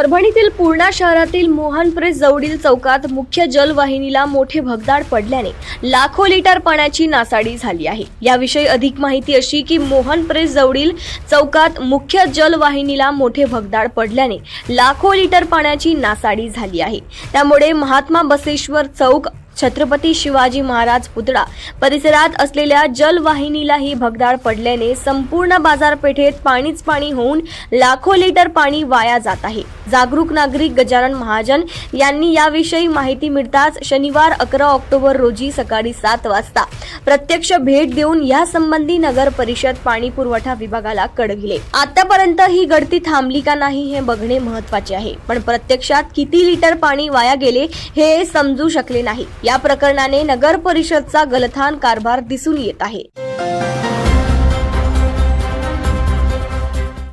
परभणीतील पूर्णा शहरातील मोहन प्रेस जवळील चौकात मुख्य जलवाहिनीला मोठे भगदाड पडल्याने लाखो लिटर पाण्याची नासाडी झाली आहे। याविषयी अधिक माहिती अशी की मोहन प्रेस जवळील चौकात मुख्य जलवाहिनीला मोठे भगदाड पडल्याने लाखो लिटर पाण्याची नासाडी झाली आहे। त्यामुळे महात्मा बसवेश्वर चौक, छत्रपती शिवाजी महाराज पुतळा परिसरात असलेल्या जलवाहिनीलाही भगदाड पडल्याने संपूर्ण बाजारपेठेत पाणीच पाणी होऊन लाखो लिटर पाणी वाया जात आहे। जागरूक नागरिक गजानन महाजन यांनी याविषयी माहिती मिळताच शनिवार 11 ऑक्टोबर रोजी सकाळी 7 वाजता प्रत्यक्ष भेट देऊन यासंबंधी नगर परिषद पाणी पुरवठा विभागाला कळविले। आतापर्यंत ही गळती थांबली का नाही हे बघणे महत्त्वाचे आहे, पण प्रत्यक्षात किती लिटर पाणी वाया गेले हे समजू शकले नाही। या प्रकरणाने नगर परिषदचा गलथान कारभार दिसून येत आहे।